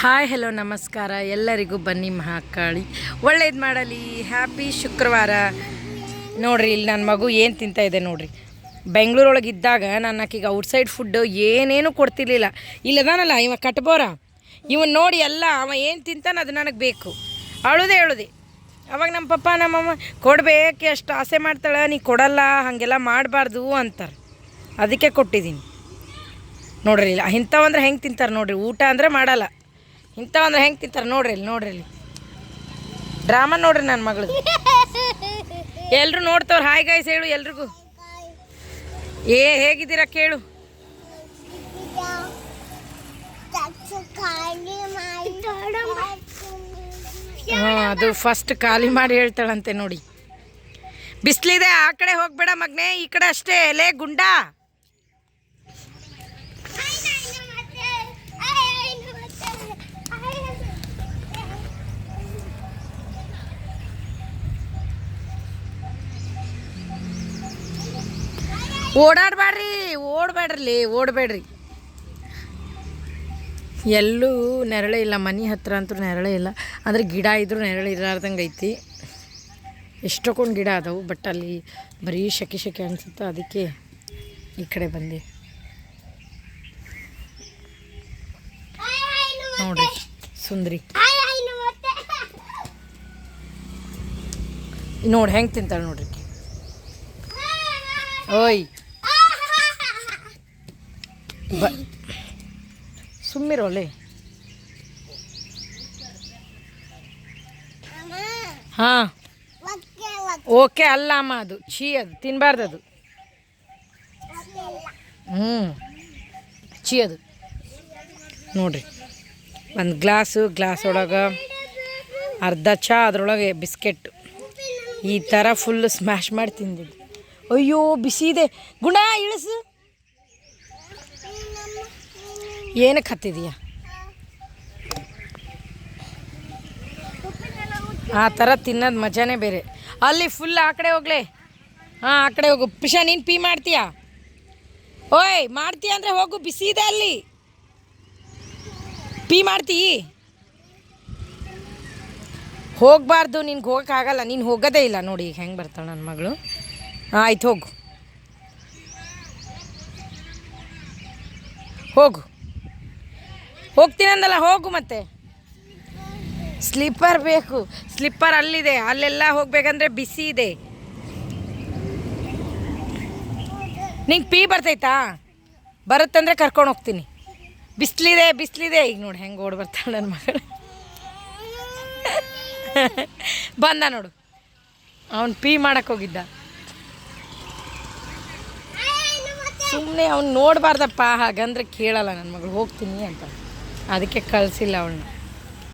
Hi hello ನಮಸ್ಕಾರ ಎಲ್ಲರಿಗೂ ಬನ್ನಿ ಮಹಾಕಾಳಿ ಒಳ್ಳೇದು ಮಾಡಲಿ. ಹ್ಯಾಪಿ ಶುಕ್ರವಾರ. ನೋಡಿರಿ ಇಲ್ಲಿ ನನ್ನ ಮಗು ಏನು ತಿಂತಾಯಿದೆ ನೋಡಿರಿ. ಬೆಂಗಳೂರೊಳಗೆ ಇದ್ದಾಗ ನಾನು ಆಕಿಗೆ ಔಟ್ಸೈಡ್ ಫುಡ್ಡು ಏನೇನು ಕೊಡ್ತಿರ್ಲಿಲ್ಲ. ಇಲ್ಲದಾನಲ್ಲ ಇವ ಕಟ್ಬೋರ, ಇವನು ನೋಡಿ ಎಲ್ಲ ಅವ ಏನು ತಿಂತಾನೆ ಅದು ನನಗೆ ಬೇಕು. ಅಳುದೆ ಅವಾಗ ನಮ್ಮ ಪಪ್ಪ ನಮ್ಮಮ್ಮ ಕೊಡಬೇಕು, ಅಷ್ಟು ಆಸೆ ಮಾಡ್ತಾಳೆ, ನೀ ಕೊಡಲ್ಲ, ಹಾಗೆಲ್ಲ ಮಾಡಬಾರ್ದು ಅಂತಾರೆ. ಅದಕ್ಕೆ ಕೊಟ್ಟಿದ್ದೀನಿ. ನೋಡ್ರಿ ಇಲ್ಲ ಇಂಥವಂದ್ರೆ ಹೆಂಗೆ ತಿಂತಾರೆ ನೋಡಿರಿ. ಊಟ ಅಂದರೆ ಮಾಡಲ್ಲ, ಇಂಥವಂದ್ರೆ ಹೆಂಗೆ ತಿಂತಾರೆ ನೋಡ್ರಿ ಇಲ್ಲಿ ಡ್ರಾಮಾ ನೋಡ್ರಿ ನನ್ನ ಮಗಳು. ಎಲ್ಲರೂ ನೋಡ್ತವ್ರು. ಹಾಯ್ ಗಾಯ್ಸ್ ಹೇಳು ಎಲ್ರಿಗೂ. ಹೇಗಿದ್ದೀರಾ ಕೇಳು. ಹಾಂ, ಅದು ಫಸ್ಟ್ ಖಾಲಿ ಮಾಡಿ ಹೇಳ್ತಾಳಂತೆ ನೋಡಿ. ಬಿಸಿಲಿದೆ, ಆ ಕಡೆ ಹೋಗ್ಬೇಡ ಮಗನೇ, ಈ ಕಡೆ ಅಷ್ಟೇ. ಲೇ ಗುಂಡ, ಓಡಬೇಡ್ರಿ. ಎಲ್ಲೂ ನೆರಳೇ ಇಲ್ಲ, ಮನೆ ಹತ್ರ ಅಂತೂ ನೆರಳೇ ಇಲ್ಲ. ಅಂದರೆ ಗಿಡ ಇದ್ರೂ ನೆರಳು ಇರಲಾರ್ದಂಗೆ ಐತಿ. ಎಷ್ಟೊಂದು ಗಿಡ ಅದಾವು, ಬಟ್ ಅಲ್ಲಿ ಬರೀ ಶೆಕೆ ಅನಿಸುತ್ತೆ. ಅದಕ್ಕೆ ಈ ಕಡೆ ಬಂದೆ ನೋಡ್ರಿ. ಸುಂದ್ರಿ ನೋಡಿ ಹೆಂಗೆ ತಿಂತಾಳೆ ನೋಡ್ರಿ. ಓಯ್ ಸುಮ್ಮಿರೋಲೆ. ಹಾಂ ಓಕೆ ಅಲ್ಲ ಅಮ್ಮ, ಅದು ಛೀ, ಅದು ತಿನ್ನಬಾರ್ದು, ಅದು ಛೀ ಅದು. ನೋಡ್ರಿ, ಒಂದು ಗ್ಲಾಸ್ ಒಳಗೆ ಅರ್ಧ ಚಹಾ, ಅದರೊಳಗೆ ಬಿಸ್ಕೆಟ್, ಈ ಥರ ಫುಲ್ ಸ್ಮ್ಯಾಶ್ ಮಾಡಿ ತಿಂದಿದ್ದು. ಅಯ್ಯೋ ಬಿಸಿ ಇದೆ ಗುಣ, ಇಳಿಸು. ಏನಕ್ಕೆ ಹತ್ತಿದೀಯ? ಆ ಥರ ತಿನ್ನೋದು ಮಜಾನೇ ಬೇರೆ. ಅಲ್ಲಿ ಫುಲ್ ಆ ಕಡೆ ಹೋಗ್ಲೆ. ಹಾಂ, ಆ ಕಡೆ ಹೋಗು. ಪಿಶಾ, ನೀನು ಪೀ ಮಾಡ್ತೀಯಾ? ಓಯ್ ಮಾಡ್ತೀಯ ಅಂದರೆ ಹೋಗು, ಬಿಸಿ ಇದೆ ಅಲ್ಲಿ. ಪೀ ಮಾಡ್ತೀ? ಹೋಗಬಾರ್ದು, ನಿನ್ಗೆ ಹೋಗೋಕ್ಕಾಗಲ್ಲ. ನೀನು ಹೋಗೋದೇ ಇಲ್ಲ ನೋಡಿ. ಈಗ ಹೆಂಗೆ ಬರ್ತಾಳೆ ನನ್ನ ಮಗಳು. ಆಯ್ತು, ಹೋಗ್ತೀನಂದಲ್ಲ, ಹೋಗು. ಮತ್ತೆ ಸ್ಲಿಪ್ಪರ್ ಬೇಕು. ಸ್ಲಿಪ್ಪರ್ ಅಲ್ಲಿದೆ, ಅಲ್ಲೆಲ್ಲ ಹೋಗ್ಬೇಕಂದ್ರೆ ಬಿಸಿ ಇದೆ. ನಿಂಗೆ ಪೀ ಬರ್ತೈತಾ? ಬರುತ್ತಂದರೆ ಕರ್ಕೊಂಡು ಹೋಗ್ತೀನಿ. ಬಿಸಿಲಿದೆ. ಈಗ ನೋಡಿ ಹೆಂಗೆ ಓಡಿ ಬರ್ತಾಳೆ ನನ್ನ ಮಗಳು. ಬಂದ ನೋಡು, ಅವನು ಪೀ ಮಾಡಕ್ಕೆ ಹೋಗಿದ್ದ. ಸುಮ್ಮನೆ ಅವ್ನು ನೋಡಬಾರ್ದಪ್ಪ, ಹಾಗಂದ್ರೆ ಕೇಳಲ್ಲ ನನ್ನ ಮಗಳು. ಹೋಗ್ತೀನಿ ಅಂತ, ಅದಕ್ಕೆ ಕಳಿಸಿಲ್ಲ ಅವಳನ್ನ.